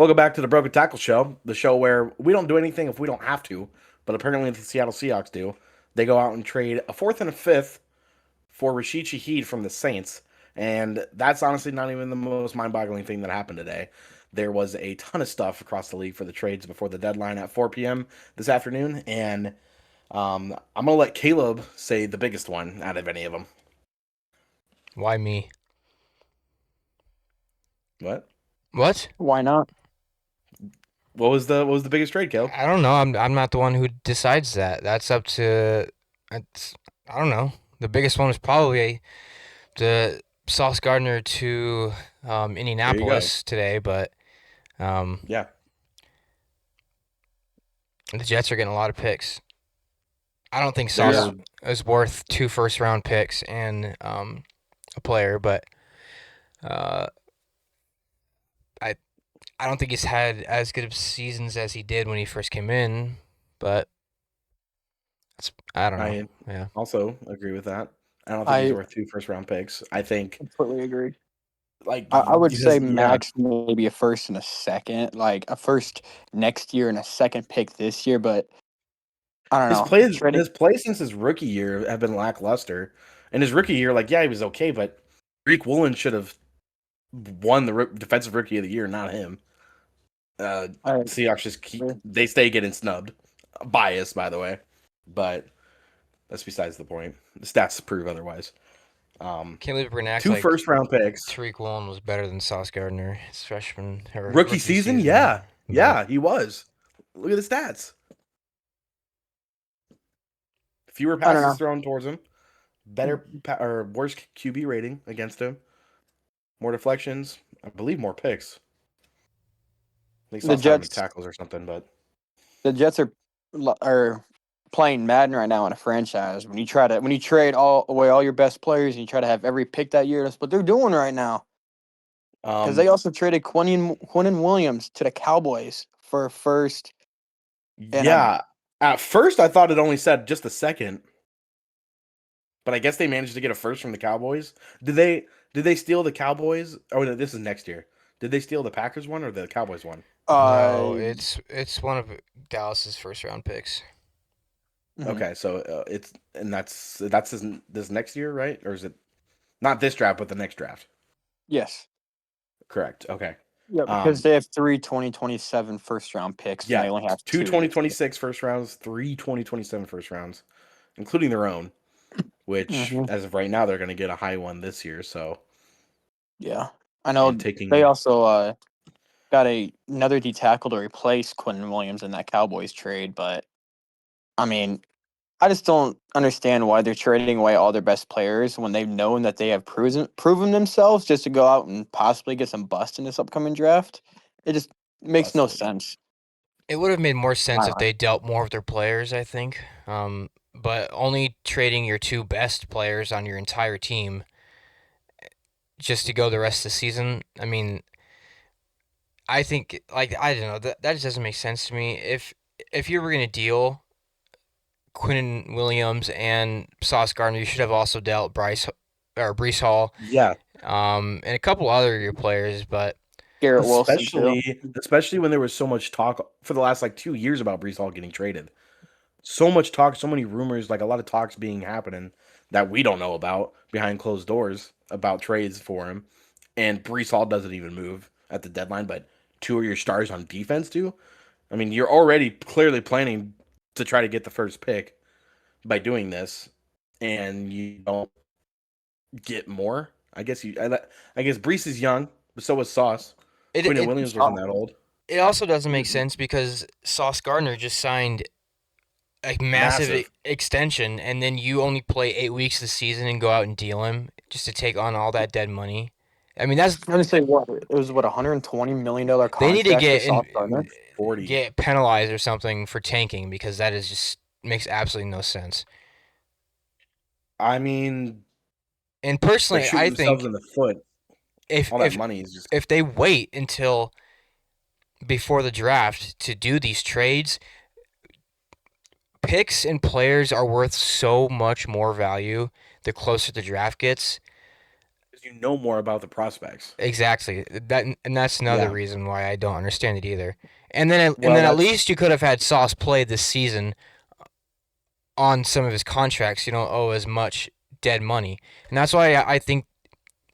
Welcome back to the Broken Tackle Show, the show where we don't do anything if we don't have to, but apparently the Seattle Seahawks do. They go out and trade a fourth and a fifth for Rashid Shaheed from the Saints, and that's honestly not even the most mind-boggling thing that happened today. There was a ton of stuff across the league for the trades before the deadline at 4 p.m. this afternoon, and I'm gonna let Caleb say the biggest one out of any of them. Why me? What? What? Why not? What was the biggest trade, Caleb? I don't know. I'm not the one who decides that. That's up to. It's, I don't know. The biggest one was probably the Sauce Gardner to There you go. Indianapolis today, but um, Yeah. the Jets are getting a lot of picks. I don't think Sauce They're is worth 2 first-round picks and a player, but uh, I I don't think he's had as good of seasons as he did when he first came in. But I don't know. I Yeah. also agree with that. I don't think he's I worth 2 first round picks. I think completely agree. like I would say because yeah, max maybe a first and a second, like a first next year and a second pick this year. But I don't his know. plays Trading, his play since his rookie year have been lackluster. And his rookie year, like yeah, he was okay, but Greek Woolen should have won the defensive rookie of the year, not him. Uh, I Seahawks just agree. they stay getting snubbed. Bias, by the way, but that's besides the point. The stats prove otherwise. Um, Can't believe we're gonna act two like first round picks. Tariq Woolen was better than Sauce Gardner his freshman or Rookie rookie season, season, yeah, but yeah, he was. Look at the stats. Fewer I don't passes know. thrown towards him, better or worse QB rating against him, more deflections, I believe more picks. They saw The how many Jets, tackles or something, but the Jets are playing Madden right now in a franchise. When you trade all away all your best players and you try to have every pick that year, that's what they're doing right now. Because they um, also traded Quinnen Williams to the Cowboys for a first and a yeah. At first, I thought it only said just a second, but I guess they managed to get a first from the Cowboys. Did they? Did they steal the Cowboys? Oh no, this is next year. Did they steal the Packers one or the Cowboys one? no, uh. it's one of Dallas's first round picks. Mhm. Okay, so it's and that's this next year, right? Or is it not this draft, but the next draft? Yes. Correct. Okay. Yeah, because Um, they have three 2027 first round picks and yeah, they only have two two this year. 2026 first rounds, three 2027 first rounds, including their own, which Hmm. as of right now they're going to get a high one this year. So, Yeah. I and know they taking also got another D tackle to replace Quentin Williams in that Cowboys trade, but I mean, I just don't understand why they're trading away all their best players when they've known that they have proven themselves just to go out and possibly get some bust in this upcoming draft. It just makes no busted. sense. It would have made more sense if I they dealt more of their players, I think. But only trading your 2 best players on your entire team just to go the rest of the season. I mean, I think like I don't know that just doesn't make sense to me. If you were gonna deal Quinn Williams and Sauce Gardner, you should have also dealt Bryce or Brees Hall, Yeah, and a couple other of your players. But Garrett Wilson too. especially when there was so much talk for the last like 2 years about Brees Hall getting traded. So much talk, so many rumors, like a lot of talks being happening that we don't know about behind closed doors about trades for him. And Brees Hall doesn't even move at the deadline, but two of your stars on defense do. I mean, you're already clearly planning to try to get the first pick by doing this, and you don't get more. I guess Brees is young, but so is Sauce. it Quinn and it Williams wasn't that old. it also doesn't make sense because Sauce Gardner just signed a massive Massive. extension, and then you only play 8 weeks this season and go out and deal him just to take on all that dead money. I mean, that's I'm gonna say what it was, what $120 million they need to contract for Sauce Gardner. 40. get penalized or something for tanking because that is just makes absolutely no sense. I mean, And they're personally, shooting I themselves think in the foot. if All that if money is just if they wait until before the draft to do these trades, picks and players are worth so much more value the closer the draft gets. you know more about the prospects. Exactly. That's another Yeah. reason why I don't understand it either. And then Well, at that's least you could have had Sauce play this season on some of his contracts. You don't owe as much dead money, and that's why I think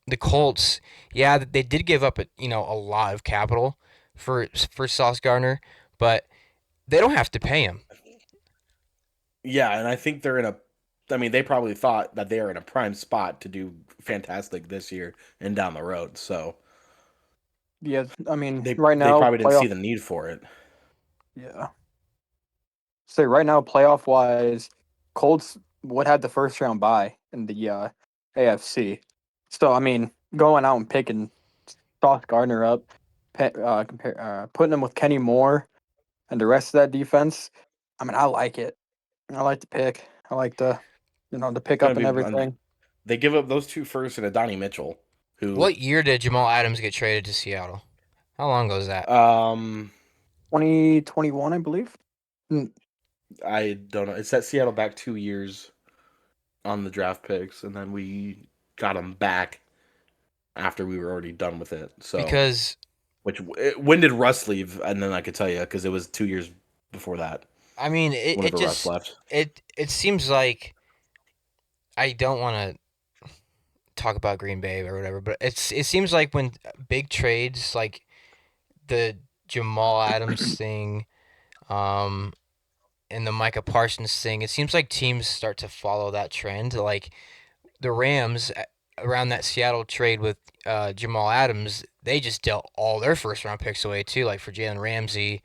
the Colts, yeah, they did give up a lot of capital for Sauce Gardner, but they don't have to pay him. yeah, and I think they're in a. I mean, they probably thought that they are in a prime spot to do fantastic this year and down the road. So Yeah, I mean, they right they now probably didn't see playoff. the need for it. Yeah, say right now playoff wise, Colts would have the first round bye in the AFC. So I mean, going out and picking Sauce Gardner up, putting him with Kenny Moore and the rest of that defense. I mean, I like it. I like the pick. I like the It's pick gonna up and be. everything. They give up those two first and a Donnie Mitchell, who What year did Jamal Adams get traded to Seattle? How long ago was that? um 2021, I believe. Mm, I don't know. It set Seattle back 2 years on the draft picks, and then we got them back after we were already done with it. So, Because when did Russ leave? And then I could tell you because it was 2 years before that. I mean, it Whenever Russ just left, it seems like I don't want to talk about Green Bay or whatever, but it seems like when big trades like the Jamal Adams thing, um, and the Micah Parsons thing, it seems like teams start to follow that trend. Like the Rams around that Seattle trade with Jamal Adams, they just dealt all their first round picks away too, like for Jalen Ramsey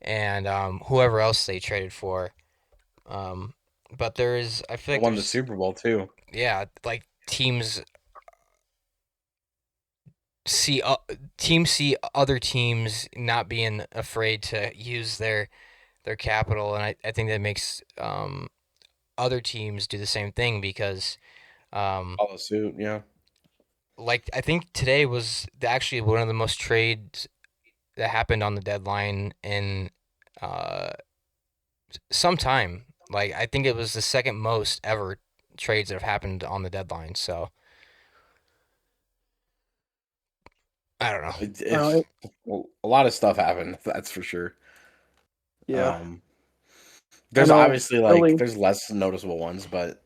and whoever else they traded for. Um, but I feel they like won the there's, Super Bowl too. yeah, like see uh, teams see other teams not being afraid to use their capital, and I think that makes other teams do the same thing because um, Follow suit, yeah. like I think today was actually one of the most trades that happened on the deadline in uh, some time. Like I think it was the second most ever trades that have happened on the deadline. So I don't know. It's well, a lot of stuff happened. That's for sure. yeah, Um, I there's know. obviously like Philly. there's less noticeable ones, but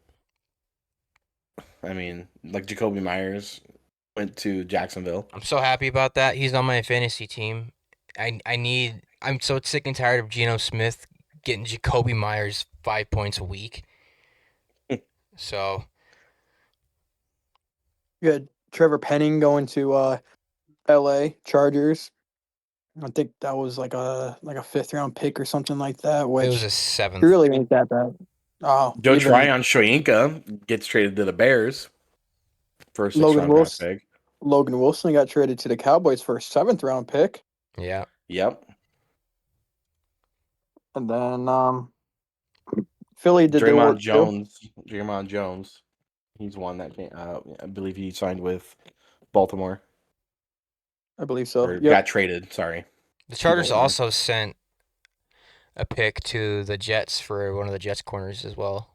I mean, like Jacoby Myers went to Jacksonville. I'm so happy about that. He's on my fantasy team. I'm so sick and tired of Geno Smith getting Jacoby Myers 5 points a week. So Good. Trevor Penning going to LA Chargers. I think that was like a fifth round pick or something like that, it was which a he seventh. really ain't that bad. Oh, Joe even Tryon Shoyinka gets traded to the Bears for a six Logan round draft Wilson. pick. Logan Wilson got traded to the Cowboys for a seventh round pick, Yeah. Yep. and then Philly did their work too. Draymond Jones. He's one that came. I believe he signed with Baltimore I believe so. or Yep. got traded. Sorry, The to Chargers Baltimore. also sent a pick to the Jets for one of the Jets corners as well.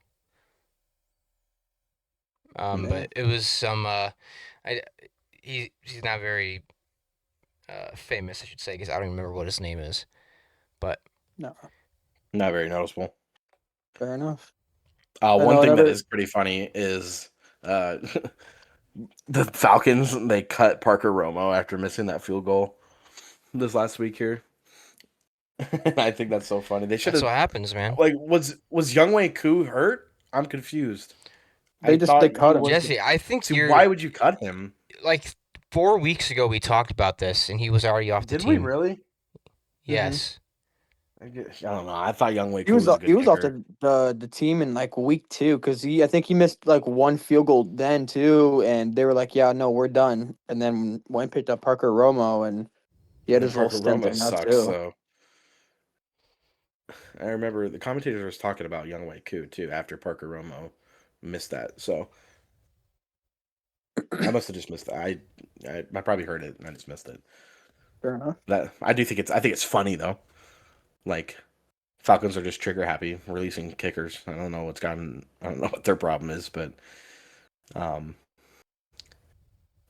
Hmm. Yeah. But it was some he's not very famous, I should say, because I don't even remember what his name is. But No, Not very noticeable. fair enough. I One know thing that another. is pretty funny is uh, the Falcons. They cut Parker Romo after missing that field goal this last week here. I think that's so funny. They should that's have what happens, man. like was Youngwei Koo hurt? I'm confused. I They thought he cut him. was. Jesse, I think See, you're why would you cut him? like 4 weeks ago we talked about this and he was already off the Did we team. really? Yes. I don't know. I thought Youngwei He Koo was was a he good was off kicker. the team in like week 2 because I think he missed like one field goal then too, and they were like, yeah, no, we're done. And then went and picked up Parker Romo, and he had And his little Parker stint Romo there now sucks. too. So I remember the commentators was talking about Youngwei Koo too after Parker Romo missed that. So I must have just missed that. I probably heard it and I just missed it. Fair enough. That I do think I think it's funny though. Like Falcons are just trigger happy releasing kickers. I don't know I don't know what their problem is, but um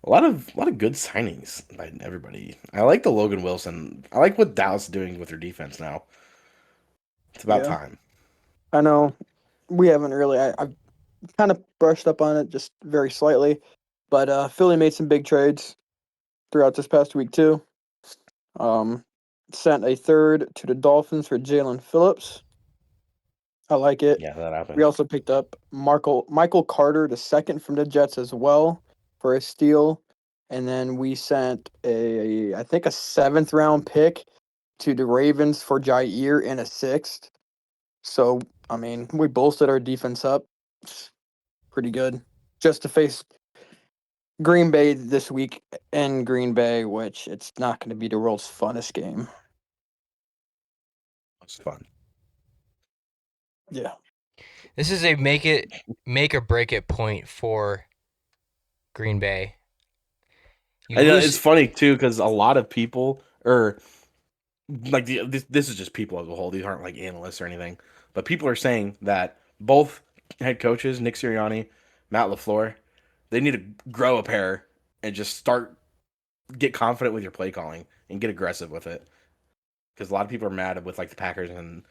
A lot of good signings by everybody. I like the Logan Wilson. I like what Dallas is doing with their defense now. It's about Yeah, time. I know we haven't really. I've kind of brushed up on it just very slightly, but Philly made some big trades throughout this past week too. Um, Sent a third to the Dolphins for Jalen Phillips. I like it. Yeah, that We happened. also picked up Michael Carter, the second from the Jets as well, for a steal. And then we sent I think a seventh round pick to the Ravens for Jair and a sixth. So I mean, we bolstered our defense up. It's pretty good. Just to face Green Bay this week in Green Bay, which it's not going to be the world's funnest game. It's fun. Yeah. This is a make or break it point for Green Bay. You I know it's lose. funny too because a lot of people are like this is just people as a whole. These aren't like analysts or anything, but people are saying that both head coaches, Nick Sirianni, Matt LaFleur, they need to grow a pair and just get confident with your play calling and get aggressive with it. Because a lot of people are mad with like the Packers and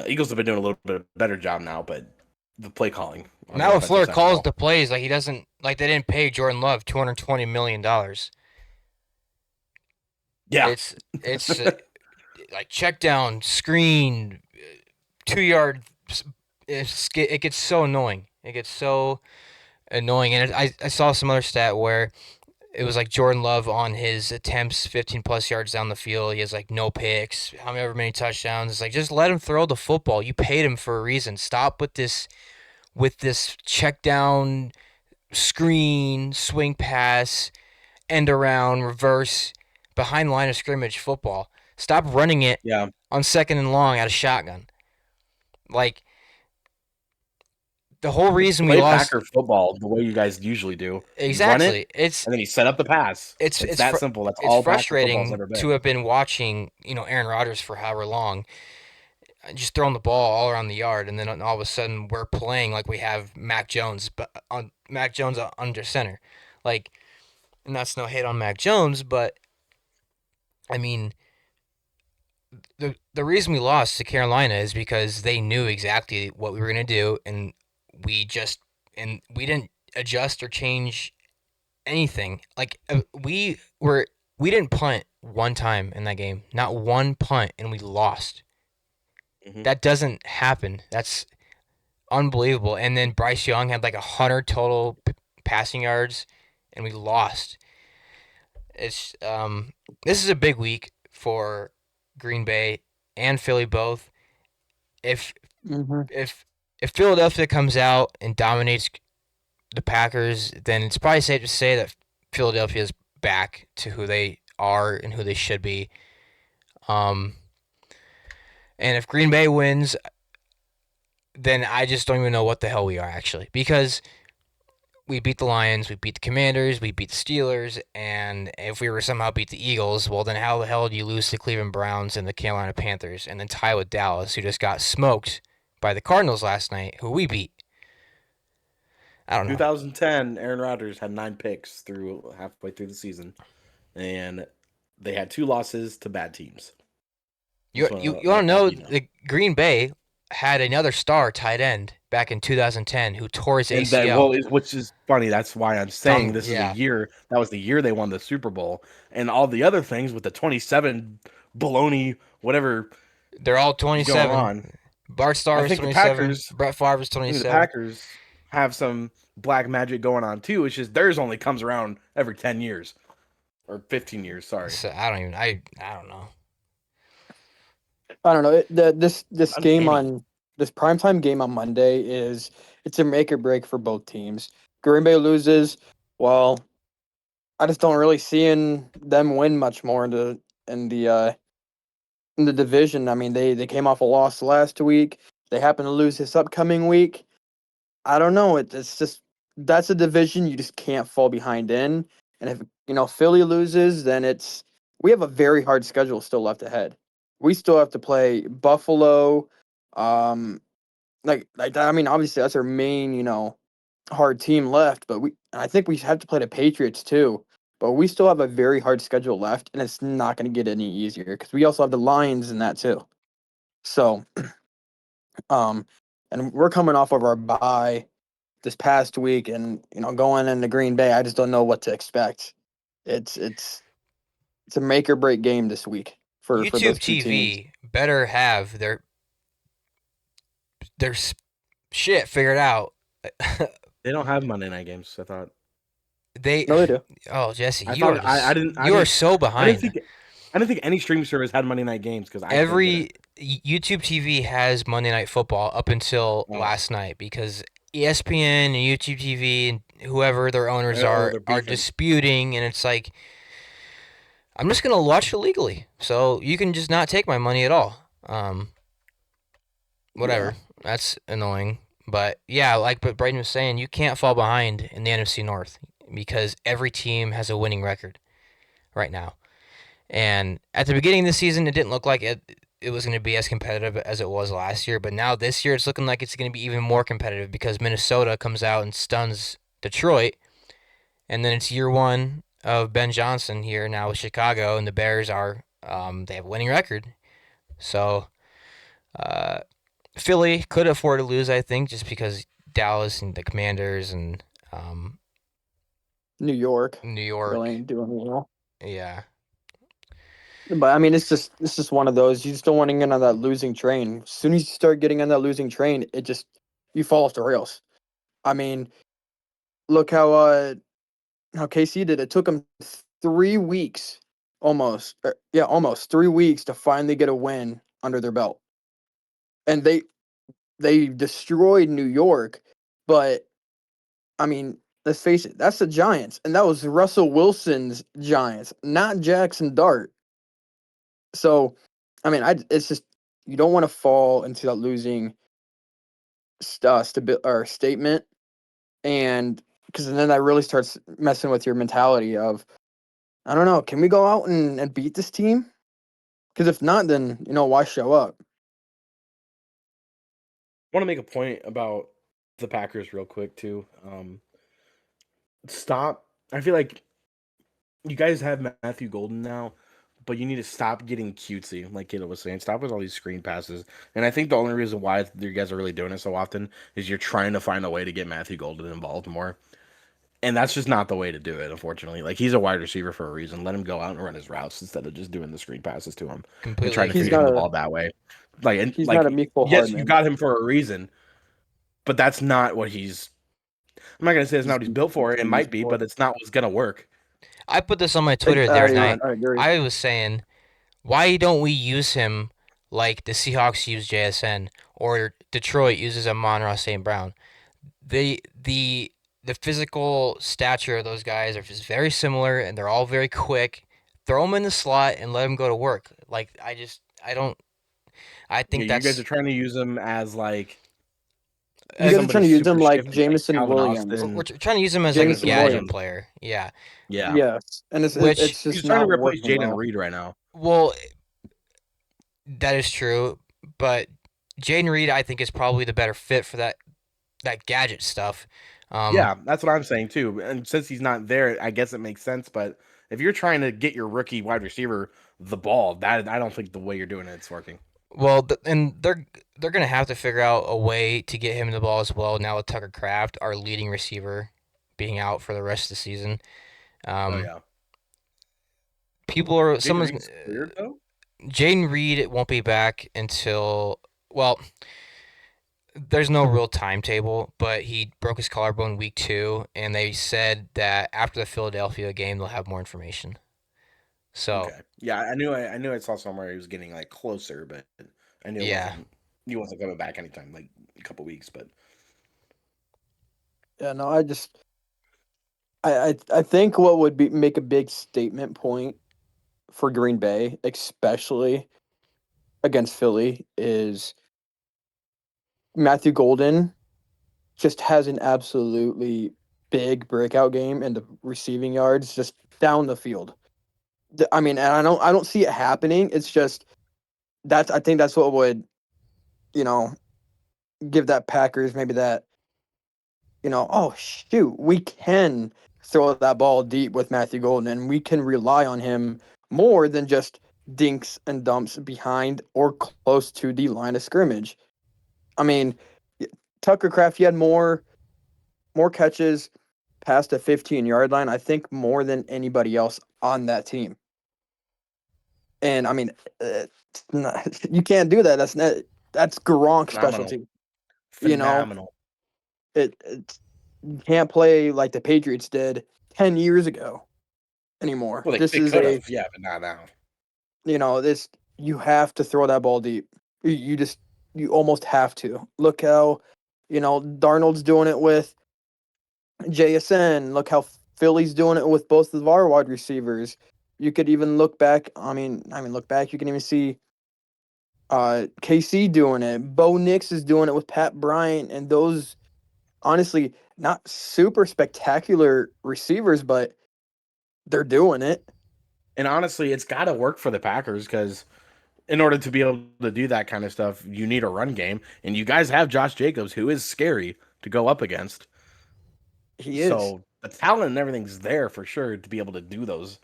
Eagles have been doing a little bit better job now, but the play calling on the Matt offensive LaFleur side of the calls ball. the plays like he doesn't like they didn't pay Jordan Love $220 million. Yeah, It's like check down, screen, 2 yard. It gets so annoying. It gets so annoying. And I saw some other stat where it was like Jordan Love on his attempts, 15 plus yards down the field. He has like no picks, however many touchdowns. It's like just let him throw the football. You paid him for a reason. Stop with this check down, screen, swing pass, end around, reverse, behind line of scrimmage football. Stop running it yeah. on second and long out of shotgun. Like the whole reason we Play lost. Packer football the way you guys usually do. You run it, Exactly. and then you set up the pass. It's It's it's that fr- simple. That's it's all Packer football's frustrating ever to been. have been watching, Aaron Rodgers for however long, just throwing the ball all around the yard, and then all of a sudden we're playing like we have Mac Jones, but on Mac Jones under center, like, and that's no hate on Mac Jones, but I mean, the reason we lost to Carolina is because they knew exactly what we were gonna do, and we just we didn't adjust or change anything. Like we didn't punt one time in that game, not one punt, and we lost. Hmm. That doesn't happen. That's unbelievable. And then Bryce Young had like 100 total passing yards, and we lost. It's this is a big week for Green Bay and Philly both. If Mm-hmm. if if Philadelphia comes out and dominates the Packers, then it's probably safe to say that Philadelphia is back to who they are and who they should be. Um, and if Green Bay wins, then I just don't even know what the hell we are actually, because we beat the Lions, we beat the Commanders, we beat the Steelers, and if we were somehow beat the Eagles, well then how the hell do you lose to Cleveland Browns and the Carolina Panthers and then tie with Dallas, who just got smoked by the Cardinals last night, who we beat? I don't know. 2010, Aaron Rodgers had 9 picks through halfway through the season, and they had 2 losses to bad teams. You Just want you to you want let to that know be known. the Green Bay had another star tight end back in 2010 who tore his And that ACL. which is funny. That's why I'm saying Tongue, this is a yeah, year. That was the year they won the Super Bowl, and all the other things with the 27 baloney, whatever they're all is going 27. on. Bart I Starr is think the 27. Packers, Brett Favre is I think the 27. Packers have some black magic going on too. It's just theirs only comes around every 10 years or 15 years. Sorry, So I don't even. I don't know. I don't know. This game uncanny. on this primetime game on Monday it's a make or break for both teams. Green Bay loses. Well, I just don't really see them win much more in the uh, in the division. I mean, they came off a loss last week. They happen to lose this upcoming week. I don't know. It's just that's a division you just can't fall behind in. And if Philly loses, then we have a very hard schedule still left ahead. We still have to play Buffalo. Um, like I mean, obviously that's our main hard team left, but I think we have to play the Patriots too. But we still have a very hard schedule left, and it's not going to get any easier because we also have the Lions in that too. So, and we're coming off of our bye this past week, and going into Green Bay, I just don't know what to expect. It's a make or break game this week for YouTube those two teams. TV better have their shit figured out. They don't have Monday night games. I thought. They No, they do. Oh, Jesse, I you are thought I didn't. you are so I behind. didn't think any streaming service had Monday night games because Every YouTube TV has Monday Night Football up until Oh. last night because ESPN and YouTube TV and whoever their owners they're are beefing. disputing, and it's like I'm just gonna watch it legally, so you can just not take my money at all. Whatever. Yeah. That's annoying, but yeah, like but Braden was saying, you can't fall behind in the NFC North because every team has a winning record right now. And at the beginning of the season, it didn't look like it was going to be as competitive as it was last year. But now this year, it's looking like it's going to be even more competitive because Minnesota comes out and stuns Detroit. And then it's year one of Ben Johnson here now with Chicago. And the Bears they have a winning record. So Philly could afford to lose, I think, just because Dallas and the Commanders and New York York. really ain't doing well. Yeah. But I mean, it's just one of those. You just don't want to get on that losing train. As soon as you start getting on that losing train, you fall off the rails. I mean, look how KC did. It took them 3 weeks, almost 3 weeks to finally get a win under their belt, and they destroyed New York. But I mean, let's face it, that's the Giants, and that was Russell Wilson's Giants, not Jackson Dart. So, I mean, it's just you don't want to fall into that losing statement, and because then that really starts messing with your mentality of, I don't know, can we go out and beat this team? Because if not, then why show up? I want to make a point about the Packers real quick too. Stop. I feel like you guys have Matthew Golden now, but you need to stop getting cutesy, like Kato was saying. Stop with all these screen passes. And I think the only reason why you guys are really doing it so often is you're trying to find a way to get Matthew Golden involved more. And that's just not the way to do it, unfortunately. Like, he's a wide receiver for a reason. Let him go out and run his routes instead of just doing the screen passes to him Completely. and trying to He's feed him the not a- ball that way. Like, and He's like, not a Mecole yes, Hardman. you got him for a reason, but that's not what he's. I'm not gonna say it's not what he's built for. It might be, but it's not what's gonna work. I put this on my Twitter the other night. I agree. I was saying, why don't we use him like the Seahawks use JSN or Detroit uses Amon-Ra St. Brown? The physical stature of those guys are just very similar, and they're all very quick. Throw them in the slot and let them go to work. Like I think You that's guys are trying to use him as like. You guys are somebody trying to use him super like shifty, Jameson Calvin Williams. Austin. we're trying to use him as like a Jameson gadget Williams. player. Yeah. Yeah. Yes, and it's just He's trying not to replace working Jaden well. Reed right now. Well, that is true, but Jaden Reed I think is probably the better fit for that gadget stuff. Yeah, that's what I'm saying too. And since he's not there, I guess it makes sense. But if you're trying to get your rookie wide receiver the ball, that I don't think the way you're doing it's working. Well, and they're gonna have to figure out a way to get him the ball as well. Now with Tucker Kraft, our leading receiver, being out for the rest of the season. Oh yeah. People are Jaden someone's Reed's cleared though. Jaden Reed won't be back until there's no real timetable, but he broke his collarbone week 2, and they said that after the Philadelphia game they'll have more information. So Okay. Yeah, I knew I saw somewhere he was getting like closer, but I knew he wasn't coming back anytime, like a couple weeks. But Yeah, no, I think what would make a big statement point for Green Bay, especially against Philly, is Matthew Golden just has an absolutely big breakout game in the receiving yards, just down the field. I mean, and I don't see it happening. It's just I think that's what would, give that Packers maybe that oh shoot, we can throw that ball deep with Matthew Golden, and we can rely on him more than just dinks and dumps behind or close to the line of scrimmage. I mean, Tucker Kraft, he had more catches past the 15-yard line, I think, more than anybody else on that team. And I mean, you can't do that. That's Gronk's Phenomenal. specialty. Phenomenal. You can't play like the Patriots did 10 years ago anymore. Well, This they is could have, yeah, but not now. this you have to throw that ball deep. You almost have to. Look how, Darnold's doing it with JSN. Look how Philly's doing it with both of our wide receivers. You could even look back. Look back. You can even see KC doing it. Bo Nix is doing it with Pat Bryant, and those honestly not super spectacular receivers, but they're doing it. And honestly, it's got to work for the Packers because in order to be able to do that kind of stuff, you need a run game, and you guys have Josh Jacobs, who is scary to go up against. He is. So the talent and everything's there for sure to be able to do those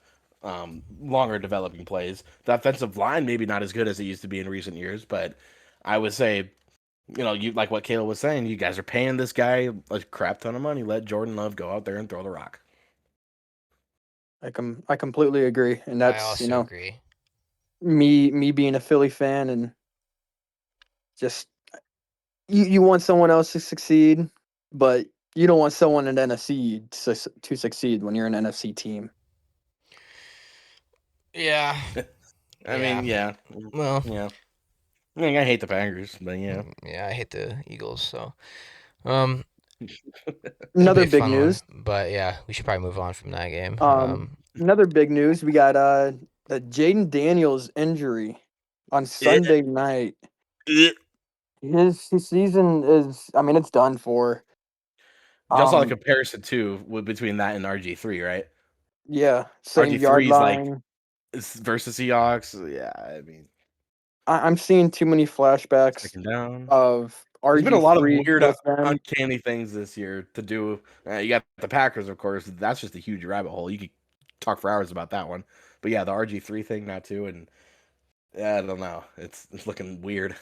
longer developing plays. The offensive line maybe not as good as it used to be in recent years, but I would say, you like what Kayla was saying, you guys are paying this guy a crap ton of money. Let Jordan Love go out there and throw the rock. I completely agree, and I that's also agree. me being a Philly fan, and just you want someone else to succeed, but you don't want someone in NFC to succeed when you're an NFC team. Yeah. I mean, yeah. Well, yeah. I mean, I hate the Packers, but yeah. Yeah, I hate the Eagles, so Another it'll be a big fun news. one, but yeah, we should probably move on from that game. Another big news. We got the Jaden Daniels injury on Sunday night. His season is, it's done for. Just saw the comparison too between that and RG3, right? Yeah, same yard RG3's line. Versus Seahawks. Yeah, I mean, I'm seeing too many flashbacks second down. of RG3. There's been a lot of weird, with them. uncanny things this year to do. You got the Packers, of course. That's just a huge rabbit hole. You could talk for hours about that one. But yeah, the RG3 thing now too, and I don't know. It's looking weird.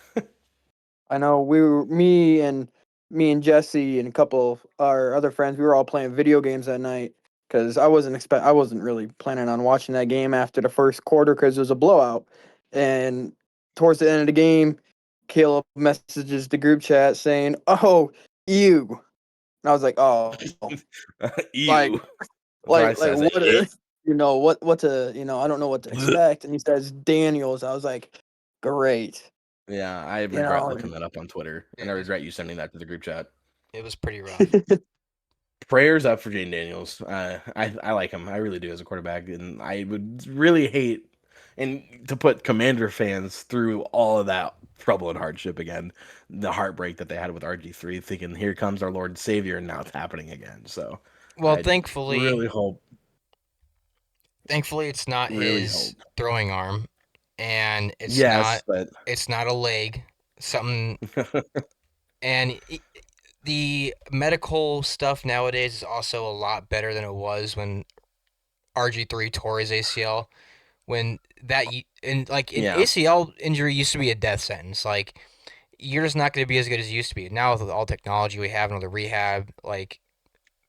I know me and Jesse and a couple of our other friends, we were all playing video games that night because I wasn't really planning on watching that game after the first quarter because it was a blowout. And towards the end of the game, Caleb messages the group chat saying, "Oh, ew," and I was like, "Oh, Ew. like what to, I don't know what to expect." And he says Daniels. I was like, "Great." Yeah, I regret looking that up on Twitter, and I regret you sending that to the group chat. It was pretty rough. Prayers up for Jaden Daniels. I like him. I really do as a quarterback, and I would really hate to put Commander fans through all of that trouble and hardship again. The heartbreak that they had with RG3, thinking here comes our Lord and Savior, and now it's happening again. So, well, I thankfully, really hope. Thankfully, it's not his throwing arm, and it's not a leg. Something, and the medical stuff nowadays is also a lot better than it was when RG3 tore his ACL. When ACL injury used to be a death sentence. Like, you're just not going to be as good as you used to be. Now with all technology we have and all the rehab, like,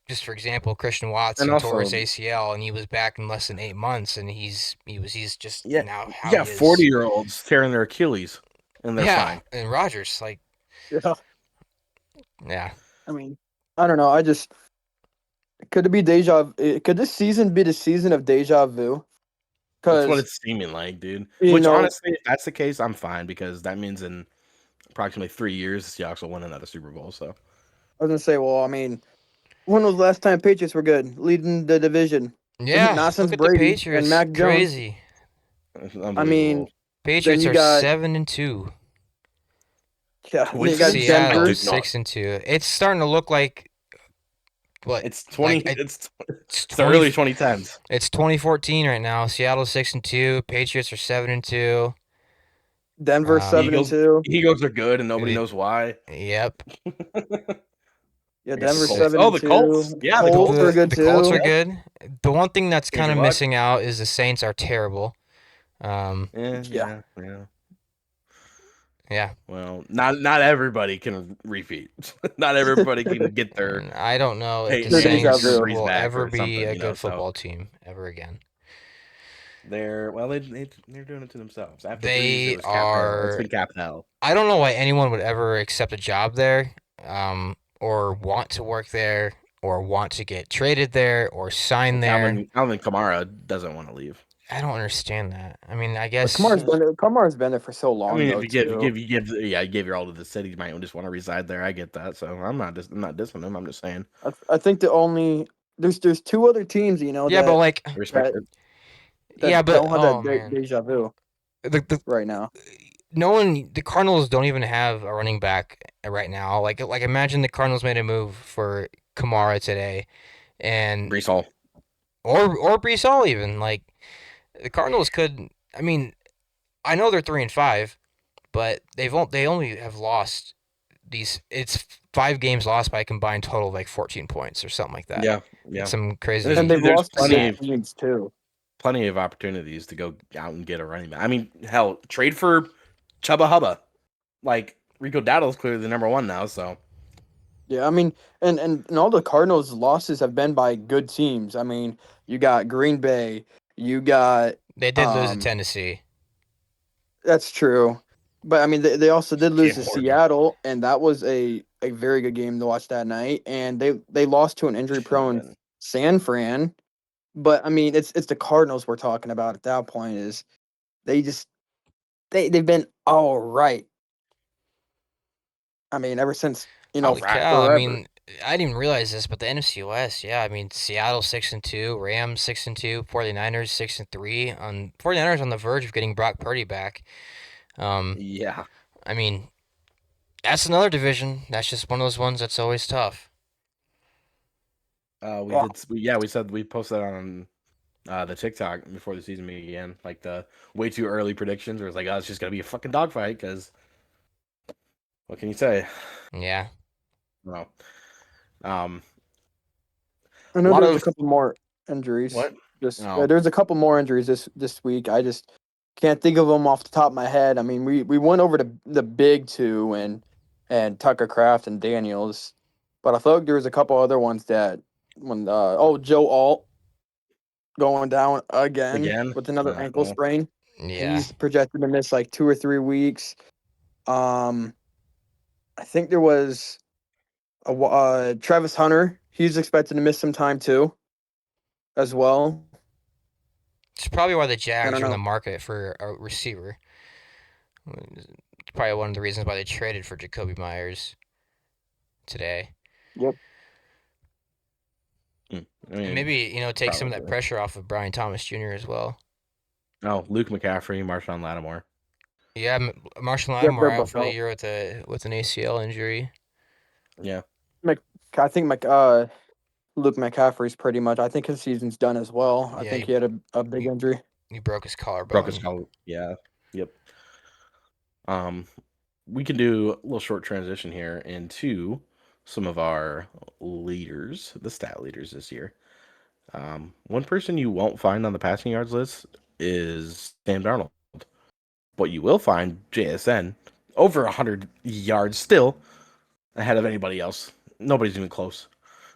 just for example, Christian Watson tore his ACL and he was back in less than 8 months, and he's just now how he is. 40-year-olds tearing their Achilles and they're fine. And Rodgers, like, yeah. I mean, I don't know. Could it be could this season be the season of deja vu? That's what it's seeming like, dude. Which honestly, if that's the case, I'm fine because that means in approximately 3 years, the Seahawks will win another Super Bowl. So I was gonna say, well, I mean, when was the last time Patriots were good, leading the division? Yeah, not since look at Brady the Patriots. and Mac Jones. Crazy. I mean, Patriots are 7-2. Yeah, you got Seattle 6-2. It's starting to look like what? It's 20. It's the early 2010s. It's 2014 right now. Seattle's 6-2. Patriots are 7-2. Denver 7-2. Eagles are good, and nobody knows why. Yep. Yeah, The Denver Colts. 7 Oh, and the 2. Colts. Yeah, the Colts Colts. are good The too. Colts are good. The one thing that's kind Andrew of Luck. missing out is the Saints are terrible. Um, Yeah, Yeah. yeah. yeah, Well, not everybody can repeat. Not everybody can get their and I don't know if the They're deja Drew Saints vu. Brees will back ever or be something, a you know. good So football team ever again. they're doing it to themselves. After Breeze, it They was Cap Hill. It's are. been Cap Hill. I don't know why anyone would ever accept a job there, or want to work there, or want to get traded there, or sign Well, there. Calvin Kamara doesn't want to leave. I don't understand that. I mean, I But guess Kamara's been there for so I long mean, though if too. you give your all to the city, you might just want to reside there. I get that. So I'm not dissing him. I'm just saying I think the only there's two other teams yeah, but like I respect that it. yeah, but don't have oh that man, deja vu the right now. no one the Cardinals don't even have a running back right now. Like imagine the Cardinals made a move for Kamara today, and Brees Hall. or Brees Hall even like the Cardinals could. I mean, I know they're 3-5, but they only have lost these. It's 5 games lost by a combined total of like 14 points or something like that. Yeah, It's yeah. some And crazy. they've There's lost to plenty good teams too. of opportunities to go out and get a running back. I mean, hell, trade for Chubba Hubba. Like Rico Dowdle's clearly the number one now. So Yeah, I mean, and all the Cardinals' losses have been by good teams. I mean, you got Green Bay, you got They did lose to Tennessee. that's true, but I mean they also did lose Cam to Horton. Seattle, and that was a very good game to watch that night. And they lost to an injury prone San Fran, but I mean it's the Cardinals we're talking about at that point. Is they just they've been all right. I mean ever since Holy cow! I forever. mean, I didn't even realize this, but the NFC West, yeah, I mean, Seattle 6-2, Rams 6-2, 49ers 6-3. On 49ers on the verge of getting Brock Purdy back. Yeah. I mean, that's another division. That's just one of those ones that's always tough. We said we posted on the TikTok before the season began, like the way too early predictions, where it's like, oh, it's just gonna be a fucking dogfight. Because what can you say? Yeah. No. Um, I a know lot there's a of couple more injuries. what? Just No. there's a couple more injuries this week. I just can't think of them off the top of my head. I mean, we went over to the big two and Tucker Craft and Daniels, but I feel like there was a couple other ones that when Joe Alt going down again Again? with another ankle Well, sprain. Yeah. He's projected to miss like 2 or 3 weeks. I think there was Travis Hunter. He's expected to miss some time too, as well. It's probably why the I Jags don't are in know. the market for a receiver. It's probably one of the reasons why they traded for Jacoby Myers today. Yep. I And mean, maybe, take some of that probably. pressure off of Brian Thomas Jr. as well. Oh, Luke McCaffrey, Marshawn Lattimore. Yeah, Marshall Yep, Lattimore they're out both for the out. year with an ACL injury. Yeah. I think Luke McCaffrey's pretty much. I think his season's done as well. I Yeah, think he had a big he, injury. he broke his Broke his collarbone. collar. Yeah. Yep. We can do a little short transition here into some of our leaders, the stat leaders this year. One person you won't find on the passing yards list is Sam Darnold. But you will find JSN over 100 yards still ahead of anybody else. Nobody's even close.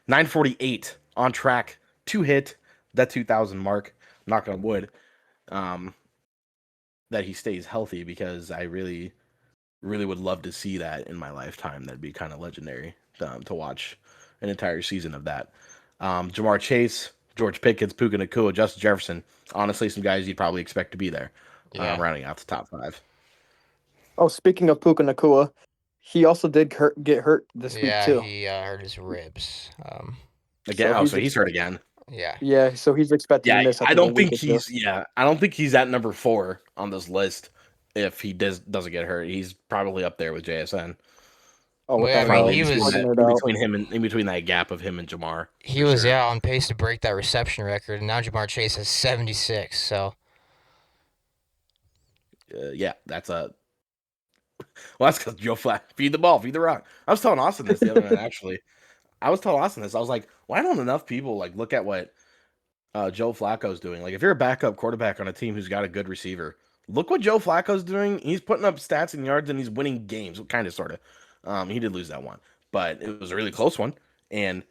948 on track to hit that 2,000 mark. Knock on wood. That he stays healthy, because I really, really would love to see that in my lifetime. That'd be kind of legendary to watch an entire season of that. Jamar Chase, George Pickens, Puka Nacua, Justin Jefferson. Honestly, some guys you'd probably expect to be there, Yeah. rounding out the top 5. Oh, speaking of Puka Nacua, he also did get hurt this week Yeah, too. he hurt his ribs. Again, So he's hurt again. Yeah. Yeah, so he's expected to Yeah, miss. I I think a don't week think or two. I don't think he's at number 4 on this list. If he doesn't get hurt, he's probably up there with JSN. Oh, Well, yeah, without I mean, a he was no doubt. In between that gap of him and Jamar. he for was sure. on pace to break that reception record, and now Jamar Chase has 76. So Yeah, that's a. Well, that's because Joe Flat feed the ball, feed the rock. I was telling Austin this the other night actually. I was telling Austin this. I was like, why don't enough people like look at what Joe Flacco's doing? Like, if you're a backup quarterback on a team who's got a good receiver, look what Joe Flacco's doing. He's putting up stats and yards, and he's winning games. Kind of, sort of. He did lose that one, but it was a really close one. And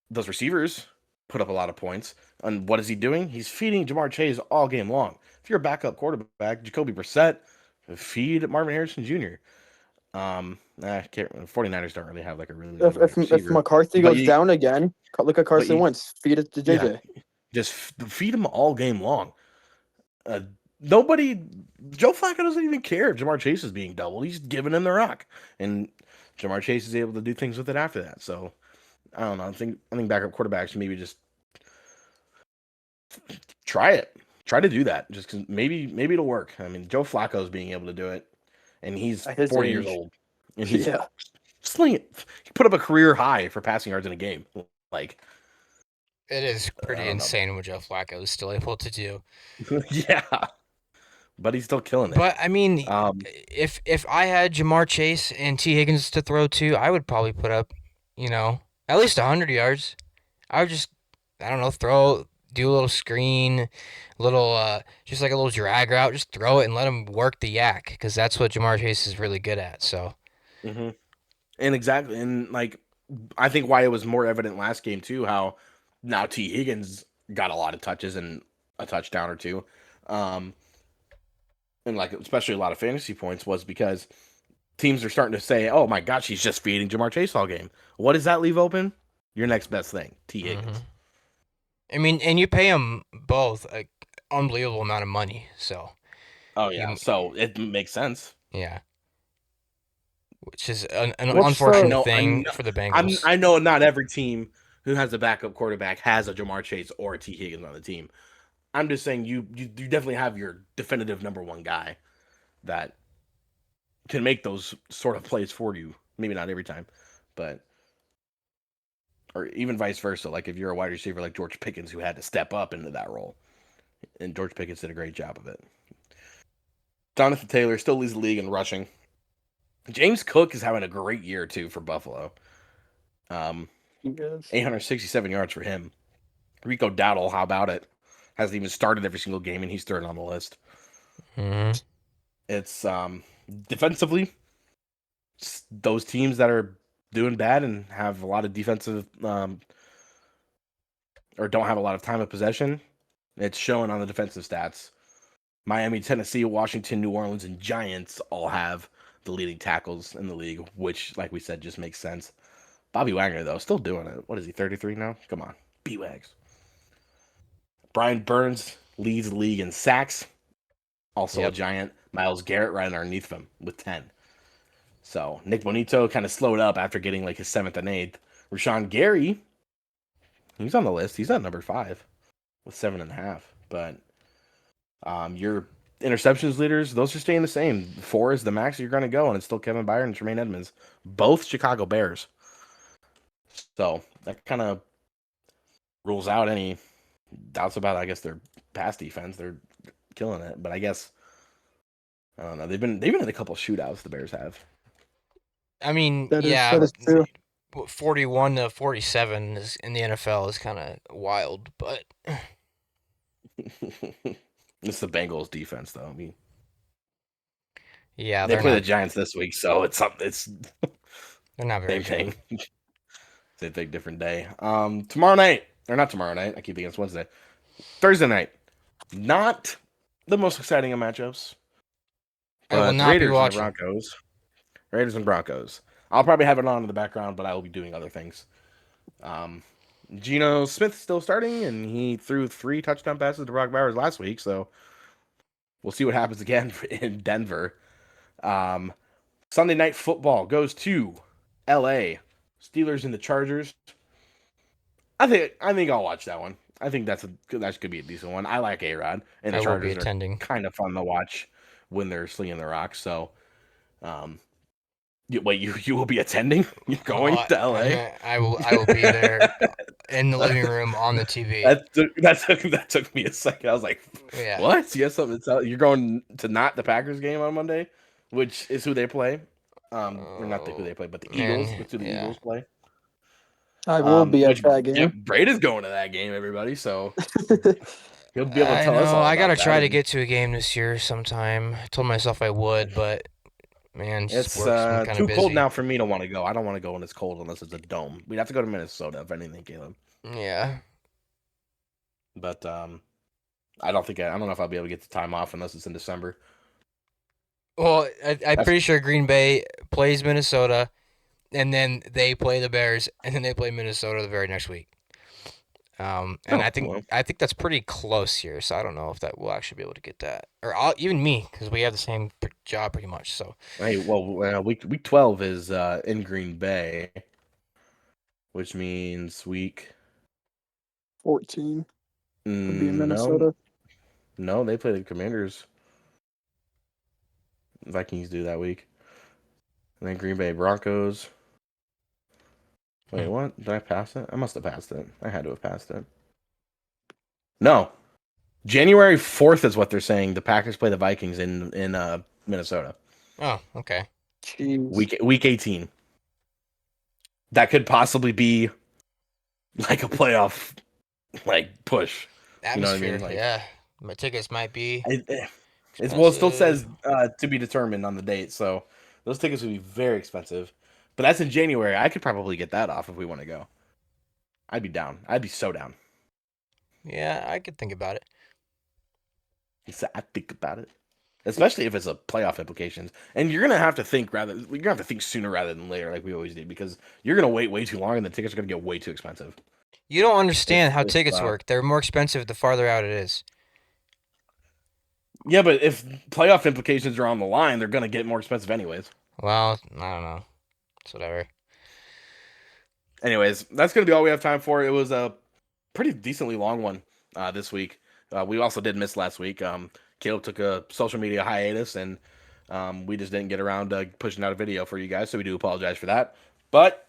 those receivers put up a lot of points. And what is he doing? He's feeding Jamar Chase all game long. If you're a backup quarterback, Jacoby Brissett, feed Marvin Harrison Jr. I can't. 49ers don't really have like a really good If receiver. McCarthy But goes down again, look at Carson Wentz. Feed it to JJ. Just feed him all game long. Nobody, Joe Flacco doesn't even care if Jamar Chase is being doubled. He's giving him the rock, and Jamar Chase is able to do things with it after that. So I don't know. I think backup quarterbacks maybe just try it. Try to do that, just because maybe it'll work. I mean, Joe Flacco is being able to do it, and he's At his 40 age. years old, and he's Yeah. slinging it. He put up a career high for passing yards in a game. Like, It is I pretty don't know. insane what Joe Flacco is still able to do. Yeah, but he's still killing it. But I mean, if I had Jamar Chase and T Higgins to throw to, I would probably put up, at least 100 yards. I would just, I don't know, do a little screen, just like a little drag route, just throw it and let him work the yak, because that's what Jamar Chase is really good at. So, and exactly, and like, I think why it was more evident last game too, how now T Higgins got a lot of touches and a touchdown or two, and like especially a lot of fantasy points, was because teams are starting to say, "Oh my gosh, he's just feeding Jamar Chase all game." What does that leave open? Your next best thing, T Higgins. I mean, and you pay them both an unbelievable amount of money, so. Oh yeah, so it makes sense. Yeah. Which is an unfortunate thing for the Bengals. I know not every team who has a backup quarterback has a Jamar Chase or a T Higgins on the team. I'm just saying you definitely have your definitive number one guy that can make those sort of plays for you. Maybe not every time, but or even vice versa. Like if you're a wide receiver like George Pickens who had to step up into that role, and George Pickens did a great job of it. Jonathan Taylor still leads the league in rushing. James Cook is having a great year too for Buffalo. 867 yards for him. Rico Dowdle, how about it? Hasn't even started every single game, and he's third on the list. It's defensively, those teams that are doing bad and have a lot of defensive or don't have a lot of time of possession, it's showing on the defensive stats. Miami, Tennessee, Washington, New Orleans, and Giants all have the leading tackles in the league, which, like we said, just makes sense. Bobby Wagner, though, still doing it. What is he, 33 now? Come on. B-Wags. Brian Burns leads the league in sacks. Also a Giant. Myles Garrett right underneath him with 10. So Nick Bonito kind of slowed up after getting like his 7th and 8th. Rashawn Gary, he's on the list. He's at number 5 with 7.5. But your interceptions leaders, those are staying the same. 4 is the max you're going to go, and it's still Kevin Byard and Tremaine Edmonds, both Chicago Bears. So that kind of rules out any doubts about, I guess, their pass defense. They're killing it, but I guess I don't know. They've been in a couple shootouts. The Bears have. I mean, that is true. 41 to 47 is in the NFL is kind of wild, but it's the Bengals defense, though. I mean, yeah, they play the Giants this week, so it's they're not very same thing. It's a big different day. Tomorrow night, or not tomorrow night. I keep thinking it's Wednesday. Thursday night, not the most exciting of matchups. I will not be watching. Broncos. Raiders and Broncos. I'll probably have it on in the background, but I will be doing other things. Geno Smith still starting, and he threw 3 touchdown passes to Brock Bowers last week, so we'll see what happens again in Denver. Sunday Night Football goes to L.A. Steelers and the Chargers. I think I'll watch that one. I think that could be a decent one. I like A-Rod, and the Chargers are kind of fun to watch when they're slinging the rock. So, you will be attending? You're going to LA? I will be there in the living room on the TV. That took me a second. I was like, yeah. What? You have something to tell? You're going to not the Packers game on Monday, which is who they play. Or not who they play, but the Eagles. Which do the Eagles play? I will be at Which that yeah, game. Braden's going to that game, everybody. So he'll be able to I tell us know. all I about gotta that. try to And get to a game this year sometime. I told myself I would, but man, just it's work's been kind of too cold busy. now for me to want to go. I don't want to go when it's cold unless it's a dome. We'd have to go to Minnesota if anything, Caleb. Yeah. But I don't know if I'll be able to get the time off unless it's in December. Well, I'm That's- pretty sure Green Bay plays Minnesota, and then they play the Bears, and then they play Minnesota the very next week. And Oh, I think well. that's pretty close here, so I don't know if that we'll actually be able to get that, or even me, because we have the same job pretty much. So Hey, well, week 12 is in Green Bay, which means week 14 would be in no, Minnesota. no, they play the Commanders. Vikings do that week, and then Green Bay Broncos. Wait, what? Did I pass it? I must have passed it. I had to have passed it. No, January 4th is what they're saying. The Packers play the Vikings in Minnesota. oh, okay. Jeez. Week 18. That could possibly be like a playoff push. You know what I Atmosphere, mean? Like, yeah. My tickets might be. it still says expensive. to be determined on the date, so those tickets would be very expensive. But that's in January. I could probably get that off if we want to go. I'd be down. I'd be so down. Yeah, I could think about it. I think about it, especially if it's a playoff implications. And you're gonna have to think sooner rather than later, like we always do, because you're gonna wait way too long, and the tickets are gonna get way too expensive. You don't understand how if, tickets uh, work. They're more expensive the farther out it is. Yeah, but if playoff implications are on the line, they're gonna get more expensive anyways. Well, I don't know. It's whatever. Anyways, that's gonna be all we have time for. It was a pretty decently long one this week. We also did miss last week. Caleb took a social media hiatus, and we just didn't get around to pushing out a video for you guys, so we do apologize for that. But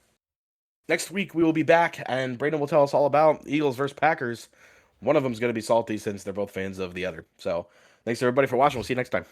next week we will be back, and Braden will tell us all about Eagles versus Packers. One of them is going to be salty since they're both fans of the other. So thanks everybody for watching. We'll see you next time.